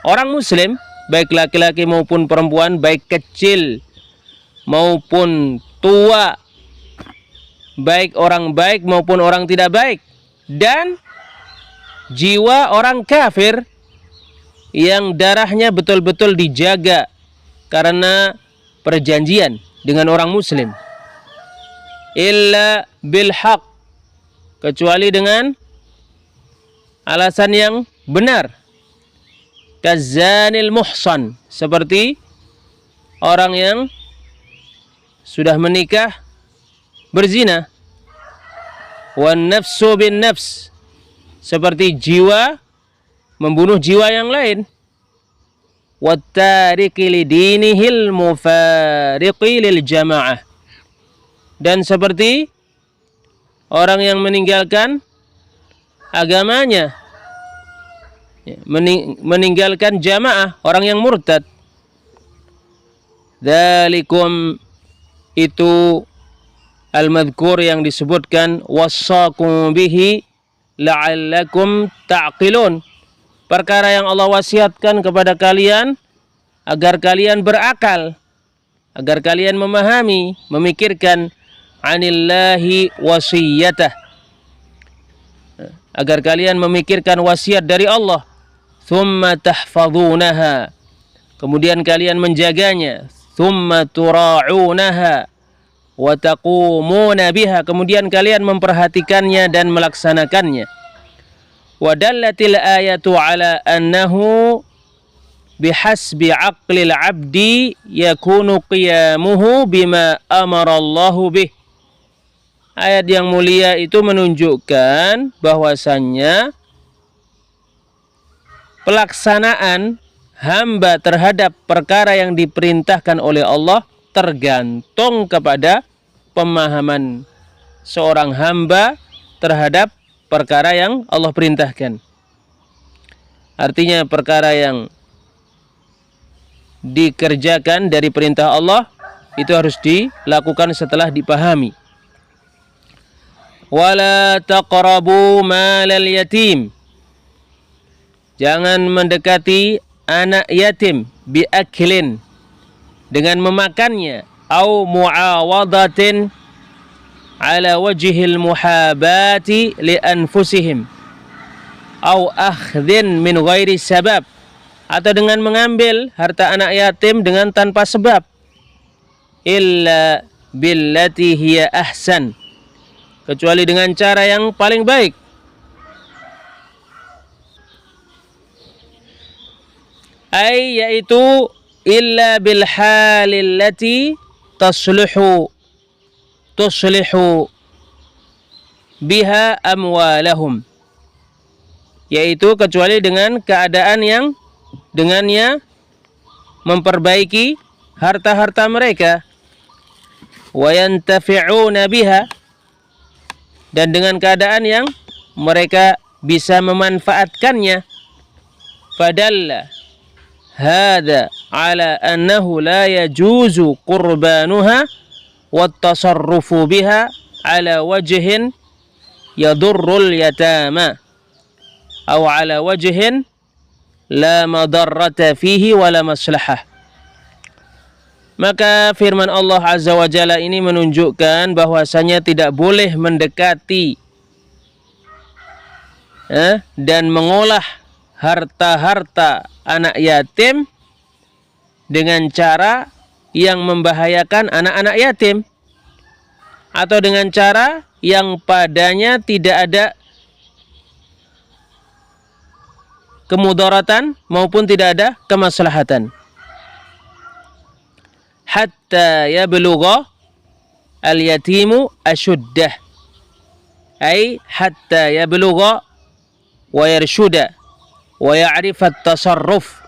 orang muslim, baik laki-laki maupun perempuan, baik kecil maupun tua, baik orang baik maupun orang tidak baik, dan jiwa orang kafir yang darahnya betul-betul dijaga karena perjanjian dengan orang muslim. Illa bil haq, kecuali dengan alasan yang benar. Kazanil muhsan, seperti orang yang sudah menikah berzina. Wan nafsu bin nafs, seperti jiwa membunuh jiwa yang lain. Wattariki lidinihil mufariqi lil jamaah, dan seperti orang yang meninggalkan agamanya, meninggalkan jamaah, orang yang murtad. Dzalikum, itu al-madhkur yang disebutkan, wassakum bihi la'allakum ta'qilun, perkara yang Allah wasiatkan kepada kalian agar kalian berakal, agar kalian memahami, memikirkan, anillahi wasiyatah, agar kalian memikirkan wasiat dari Allah. Thumma tahfazunaha, kemudian kalian menjaganya. Thumma tura'unaha wa taqumuna biha, kemudian kalian memperhatikannya dan melaksanakannya. Wa dallatil ayatu ala annahu bihasbi aqlil abdi yakunu qiyamuhu bima amara Allahu bih. Ayat yang mulia itu menunjukkan bahwasannya pelaksanaan hamba terhadap perkara yang diperintahkan oleh Allah tergantung kepada pemahaman seorang hamba terhadap perkara yang Allah perintahkan. Artinya perkara yang dikerjakan dari perintah Allah itu harus dilakukan setelah dipahami. Wala taqrabu malal yatim, jangan mendekati anak yatim biaklin, dengan memakannya, au muawadatin ala wajhil muhabati li anfusihim, au akhdhin min ghairi sabab, atau dengan mengambil harta anak yatim tanpa sebab. Illa billati hiya ahsan, kecuali dengan cara yang paling baik. Yaitu illa bil halil lati tuslihu biha amwalahum, yaitu kecuali dengan keadaan yang dengannya memperbaiki harta-harta mereka, wa yantafi'una biha, dan dengan keadaan yang mereka bisa memanfaatkannya. Fadalla hada ala annahu la yajuzu qurbanuha wat tasarrufu biha ala wajhin yadurrul yatama aw ala wajhin la madarrata fihi wala maslahah. Maka firman Allah Azza wa Jalla ini menunjukkan bahwasanya tidak boleh mendekati dan mengolah harta-harta anak yatim dengan cara yang membahayakan anak-anak yatim, atau dengan cara yang padanya tidak ada kemudaratan maupun tidak ada kemaslahatan. Hatta yablugha al-yatimu ashuddah, ay hatta yablugha wa yarshuda wa ya'rif at-tasarruf.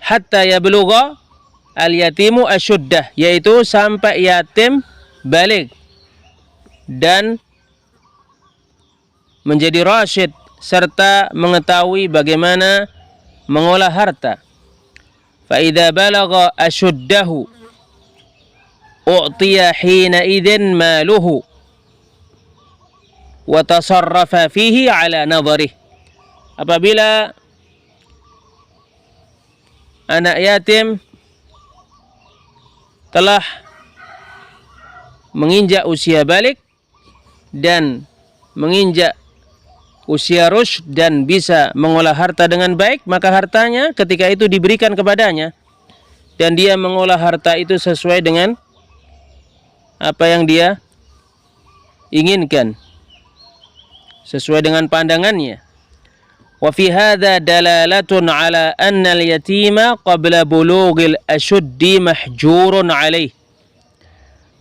Hatta yablugha al-yatimu ashuddah, yaitu sampai yatim balik dan menjadi rasyid serta mengetahui bagaimana mengolah harta. Fa idza balagha ashuddahu u'tiya hina idzin maluhu wa tasarrafa fihi ala nadharihi. Apabila anak yatim telah menginjak usia balik dan menginjak usia rusyd dan bisa mengolah harta dengan baik, maka hartanya ketika itu diberikan kepadanya dan dia mengolah harta itu sesuai dengan apa yang dia inginkan, sesuai dengan pandangannya. Wa fi hadza dalalatun ala anna al-yatima qabla bulughil ashuddi mahjurun alaih.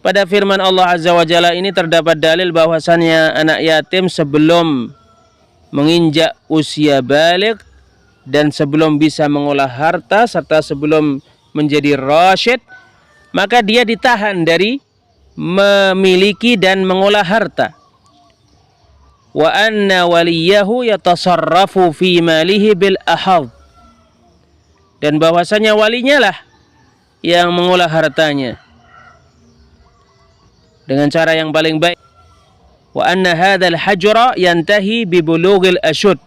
Pada firman Allah Azza wa Jalla ini terdapat dalil bahwasannya anak yatim sebelum menginjak usia baligh dan sebelum bisa mengolah harta serta sebelum menjadi rasyid, maka dia ditahan dari memiliki dan mengolah harta. Wa anna waliyahu yatasarrafu fi malihi bil ahad, dan bahwasanya walinya lah yang mengolah hartanya dengan cara yang paling baik. Wa anna hadzal hajra yantahi bi bulughil ashud,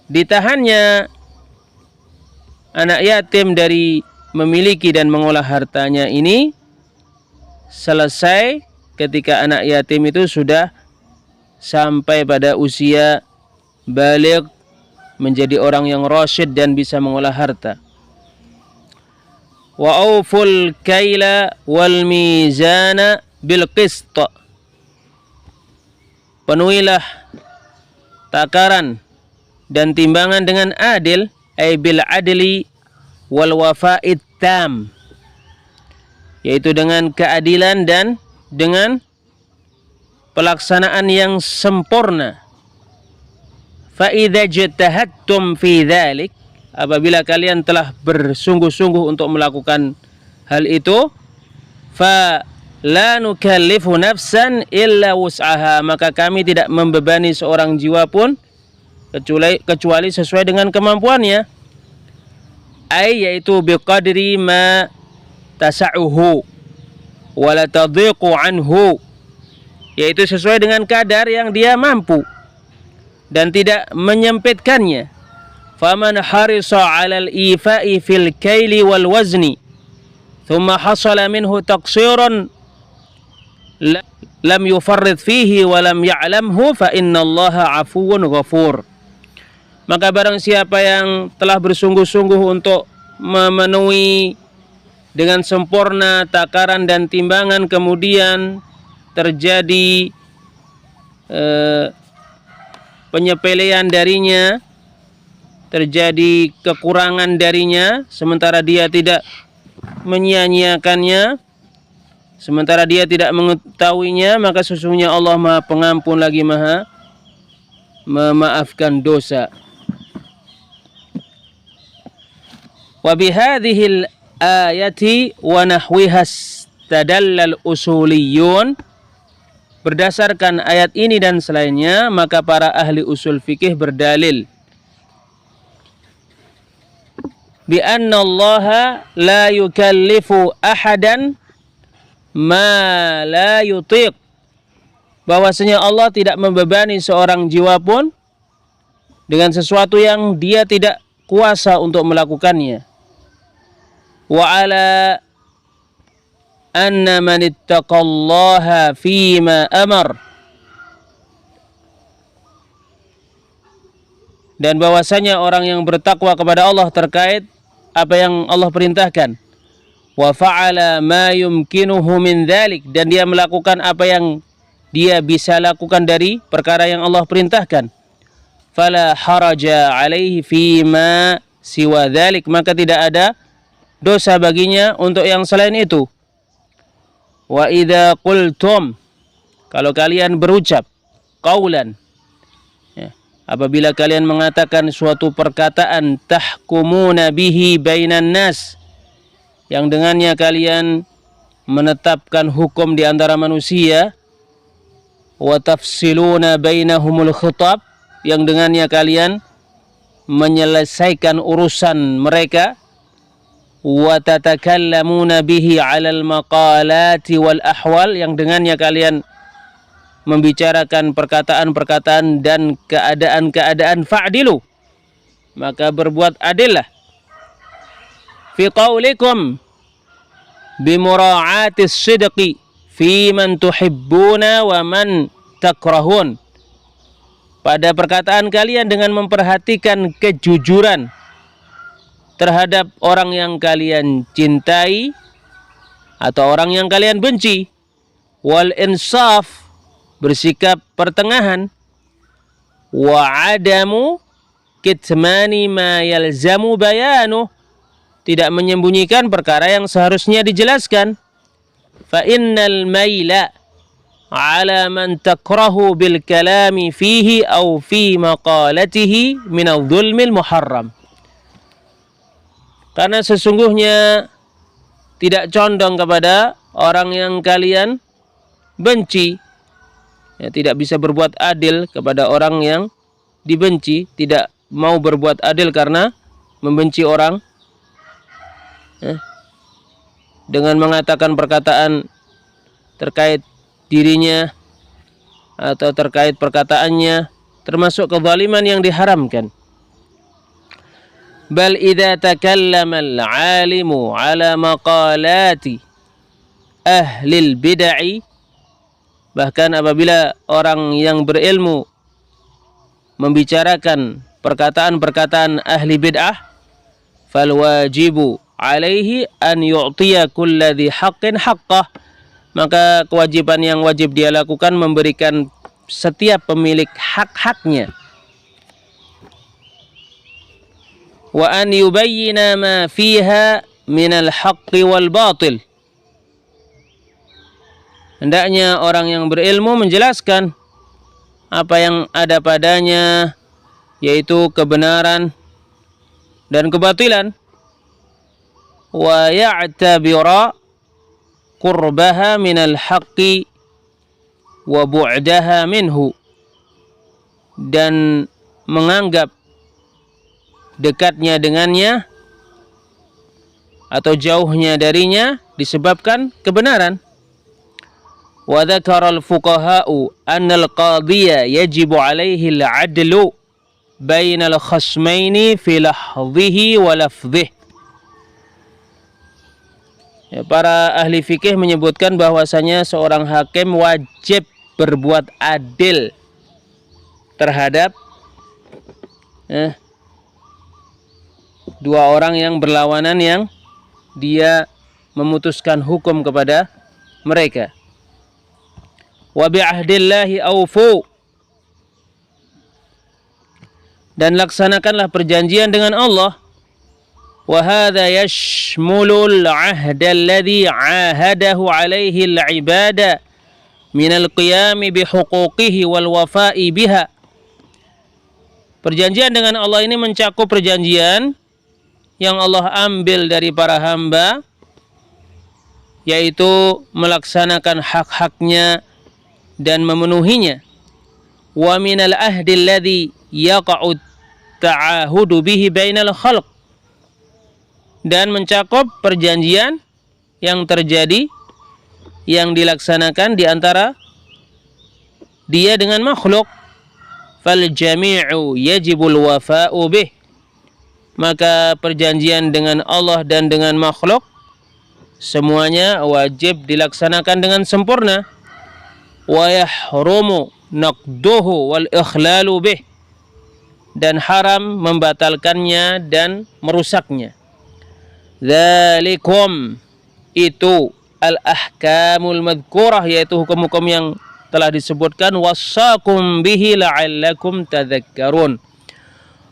ditahannya anak yatim dari memiliki dan mengolah hartanya ini selesai ketika anak yatim itu sudah sampai pada usia baligh, menjadi orang yang rasyid dan bisa mengolah harta. Wa auful kaila wal mizana bil qist, penuhilah takaran dan timbangan dengan adil, ay bil adli wal wafa'id tam, yaitu dengan keadilan dan dengan pelaksanaan yang sempurna. Fa idza jtahadtum fi dzalik, apabila kalian telah bersungguh-sungguh untuk melakukan hal itu, fa la nukallifu nafsan illa wus'aha, maka kami tidak membebani seorang jiwa pun kecuali sesuai dengan kemampuannya. Ay yaitu biqadri ma tasa'uhu wa la tadhiqu anhu, yaitu sesuai dengan kadar yang dia mampu dan tidak menyempitkannya. Faman harisa 'alal ifa'i fil kaili wal wazni thumma hasala minhu taqsirun lam yufarrid fihi wa lam ya'lamhu fa innallaha 'afuwun ghafur. Maka barang siapa yang telah bersungguh-sungguh untuk memenuhi dengan sempurna takaran dan timbangan, kemudian terjadi penyepelean darinya, terjadi kekurangan darinya, sementara dia tidak menyia-nyiakannya, sementara dia tidak mengetahuinya, maka sesungguhnya Allah Maha Pengampun lagi Maha memaafkan dosa. Wa bihadhil ayati wa nahwiha istadallal usuliyun. Berdasarkan ayat ini dan selainnya, maka para ahli usul fikih berdalil bi anna Allah la yukallifu ahadan ma la yutiq, bahwasanya Allah tidak membebani seorang jiwa pun dengan sesuatu yang dia tidak kuasa untuk melakukannya. Wa ala anna man ittaqallaha fima amar, dan bahwasanya orang yang bertakwa kepada Allah terkait apa yang Allah perintahkan, wa fa'ala ma yumkinuhu min dzalik, dan dia melakukan apa yang dia bisa lakukan dari perkara yang Allah perintahkan, fala haraja alaihi fima siwa dzalik, maka tidak ada dosa baginya untuk yang selain itu. Wa idza qultum, kalau kalian berucap, qaulan, ya, apabila kalian mengatakan suatu perkataan, tahkumuna bihi bainan nas, yang dengannya kalian menetapkan hukum di antara manusia, wa tafsiluna bainahumul khitab, yang dengannya kalian menyelesaikan urusan mereka, wa tatakallamuna bihi 'alal maqalati wal ahwal, yang dengannya kalian membicarakan perkataan-perkataan dan keadaan-keadaan, fa'dilu, maka berbuat adillah, fi qaulikum bimura'atis sidqi fi man tuhibbuna wa man takrahun, pada perkataan kalian dengan memperhatikan kejujuran terhadap orang yang kalian cintai atau orang yang kalian benci, wal insaf, bersikap pertengahan, wa adamu kitmani ma yalzamu bayanu, tidak menyembunyikan perkara yang seharusnya dijelaskan. Fa innal maila ala man takrahu bil kalami fihi aw fi maqalatihi min adh-dhulmil muharram, karena sesungguhnya tidak condong kepada orang yang kalian benci, ya, tidak bisa berbuat adil kepada orang yang dibenci, tidak mau berbuat adil karena membenci orang, ya, dengan mengatakan perkataan terkait dirinya atau terkait perkataannya, termasuk kezaliman yang diharamkan. Bal idza takallama al-'alimu 'ala maqalati ahli al-bid'ah, bahkan apabila orang yang berilmu membicarakan perkataan-perkataan ahli bid'ah, fal wajibu 'alaihi an yu'tiya kulladzi haqqin haqqah, maka kewajiban yang wajib dia lakukan memberikan setiap pemilik hak-haknya. Wa an yubayyina ma fiha minal haqqi wal batil, hendaknya orang yang berilmu menjelaskan apa yang ada padanya, yaitu kebenaran dan kebatilan. Wa ya'tabira qurbaha minal haqqi wa bu'daha minhu, dan menganggap dekatnya dengannya atau jauhnya darinya disebabkan kebenaran. Wa dzakara al-fuqaha'u anna al-qadhiya yajibu 'alaihi al-'adlu bainal khasmaini fi lahdhihi wa lafdhihi. Ya, para ahli fikih menyebutkan bahwasanya seorang hakim wajib berbuat adil terhadap dua orang yang berlawanan yang dia memutuskan hukum kepada mereka. Wa bi'ahdillahi awfu, dan laksanakanlah perjanjian dengan Allah. Wa hadza yashmulul 'ahda alladhi 'ahadahu 'alaihi al-'ibada min al-qiyam bihuquqihi wal wafa'i biha. Perjanjian dengan Allah ini mencakup perjanjian yang Allah ambil dari para hamba, yaitu melaksanakan hak-haknya dan memenuhinya. Wa minal ahdi alladhi yaqa'u ta'ahudu bihi bainal khalq, dan mencakup perjanjian yang terjadi, yang dilaksanakan di antara dia dengan makhluk. Fal jami'u yajibul wafa'u bih, maka perjanjian dengan Allah dan dengan makhluk semuanya wajib dilaksanakan dengan sempurna. Wa yahrumu naqduhu wal ikhlalu bih, dan haram membatalkannya dan merusaknya. Dzalikum, itu al-ahkamul madhkurah, yaitu hukum-hukum yang telah disebutkan. Wassakum bihi la'allakum tadhakkarun,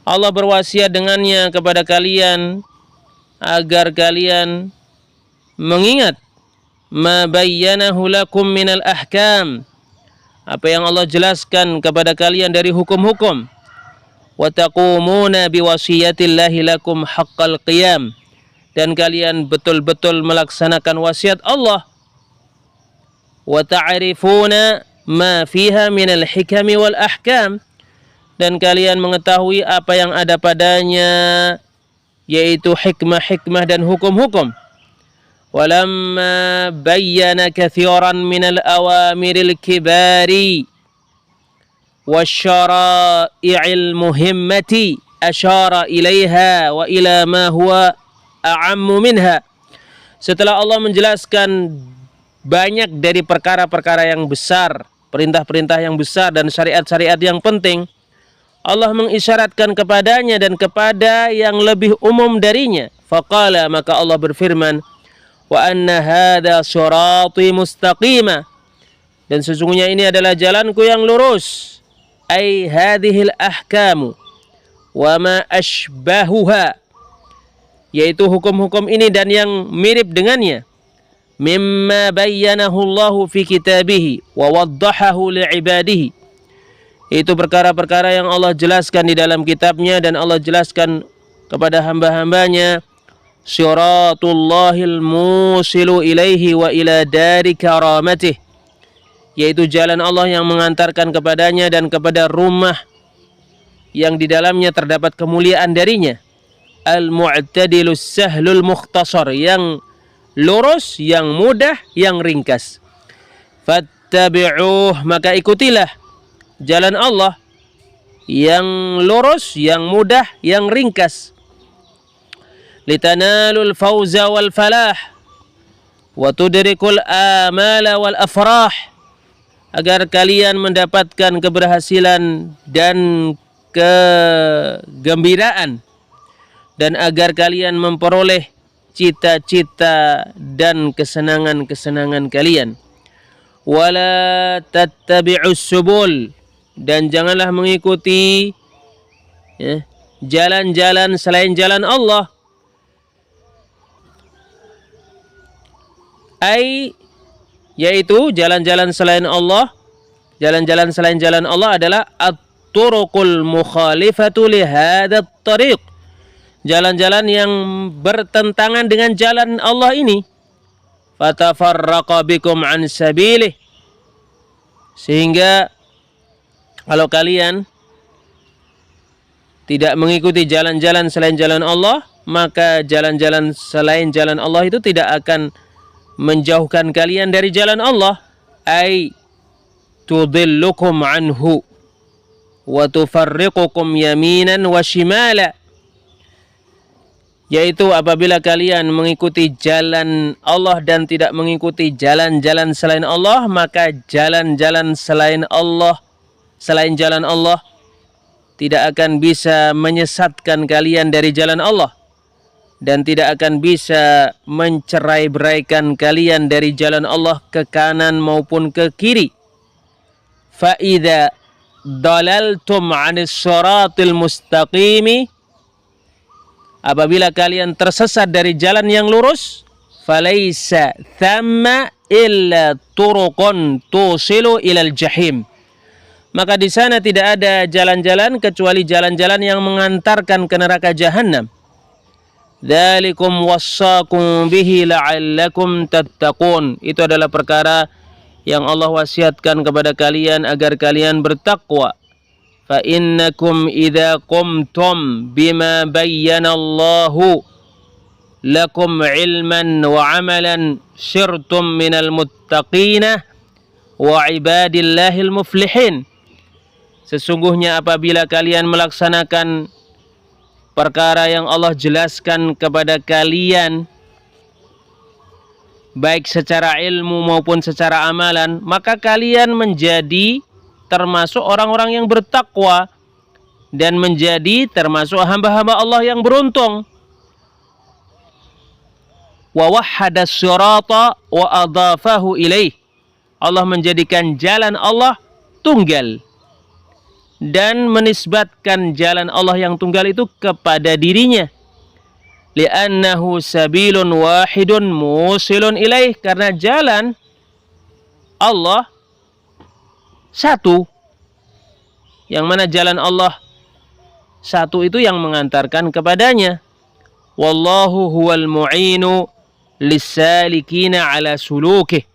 Allah berwasiat dengannya kepada kalian agar kalian mengingat. Ma bayyanahu lakum minal ahkam, apa yang Allah jelaskan kepada kalian dari hukum-hukum. Wa taqumuna biwasiyatillahi lakum haqqal qiyam, dan kalian betul-betul melaksanakan wasiat Allah. Wa ta'rifuna ma fiha minal hikami wal ahkam, dan kalian mengetahui apa yang ada padanya, yaitu hikmah-hikmah dan hukum-hukum. Walamma bayyana kathiran minal awamiril kibari wasyara'i'il muhimmati asyara ilaiha wa ila ma huwa a'ammu minha. Setelah Allah menjelaskan banyak dari perkara-perkara yang besar, perintah-perintah yang besar dan syariat-syariat yang penting, Allah mengisyaratkan kepadanya dan kepada yang lebih umum darinya. Faqala, maka Allah berfirman, wa anna hadha sirati mustaqima, dan sesungguhnya ini adalah jalanku yang lurus. Ay hadhil ahkamu wa ma ashbahuha, yaitu hukum-hukum ini dan yang mirip dengannya. Mimma bayyanahu Allahu fi kitabihi wa waddahahu li'ibadihi, itu perkara-perkara yang Allah jelaskan di dalam kitabnya dan Allah jelaskan kepada hamba-hambanya. Siratullahil musilu ilaihi wa ila dari karamatih, yaitu jalan Allah yang mengantarkan kepadanya dan kepada rumah yang di dalamnya terdapat kemuliaan darinya. Al-mu'tadilus sahlul mukhtasar, yang lurus, yang mudah, yang ringkas. Fattabi'uh, maka ikutilah jalan Allah yang lurus, yang mudah, yang ringkas. Litanalul fawza wal falah wa tudrikul amala wal afrah, agar kalian mendapatkan keberhasilan dan kegembiraan, dan agar kalian memperoleh cita-cita dan kesenangan-kesenangan kalian. Wala tattabi'us subul, dan janganlah mengikuti jalan-jalan selain jalan Allah. Yaitu jalan-jalan selain Allah. Jalan-jalan selain jalan Allah adalah at-turuqul mukhalifatu li hadzat tariq, jalan-jalan yang bertentangan dengan jalan Allah ini. Fatafarraqa bikum an sabilih, sehingga kalau kalian tidak mengikuti jalan-jalan selain jalan Allah, maka jalan-jalan selain jalan Allah itu tidak akan menjauhkan kalian dari jalan Allah. Ay tudillukum anhu wa tufarriqukum yaminan wa shimala, yaitu apabila kalian mengikuti jalan Allah dan tidak mengikuti jalan-jalan selain Allah, maka jalan-jalan selain Allah, selain jalan Allah, tidak akan bisa menyesatkan kalian dari jalan Allah, dan tidak akan bisa mencerai-beraikan kalian dari jalan Allah ke kanan maupun ke kiri. Fa idza dalaltum 'anis shiratil mustaqimi, apabila kalian tersesat dari jalan yang lurus, falaisa thamma illa turuqun tusilu ilal jahim, maka di sana tidak ada jalan-jalan kecuali jalan-jalan yang mengantarkan ke neraka jahanam. Dzalikum wassaqum bihi la'allakum tattaqun, itu adalah perkara yang Allah wasiatkan kepada kalian agar kalian bertakwa. Fa innakum idza qumtum bima bayyana Allahu lakum ilman wa amalan sirtum minal muttaqina wa ibadillahil muflihin. Sesungguhnya apabila kalian melaksanakan perkara yang Allah jelaskan kepada kalian, baik secara ilmu maupun secara amalan, maka kalian menjadi termasuk orang-orang yang bertakwa dan menjadi termasuk hamba-hamba Allah yang beruntung. Wa wahhada sirata wa adhafahu ilaih, Allah menjadikan jalan Allah tunggal dan menisbatkan jalan Allah yang tunggal itu kepada dirinya. Li'annahu sabilun wahidun musilun ilaih, karena jalan Allah satu, yang mana jalan Allah satu itu yang mengantarkan kepadanya. Wallahu huwal mu'inu lissalikina ala sulukih,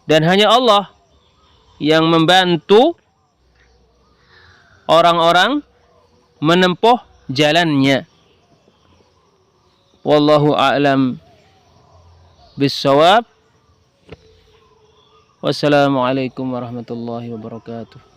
dan hanya Allah yang membantu orang-orang menempuh jalannya. Wallahu a'lam bissawab. Wassalamualaikum warahmatullahi wabarakatuh.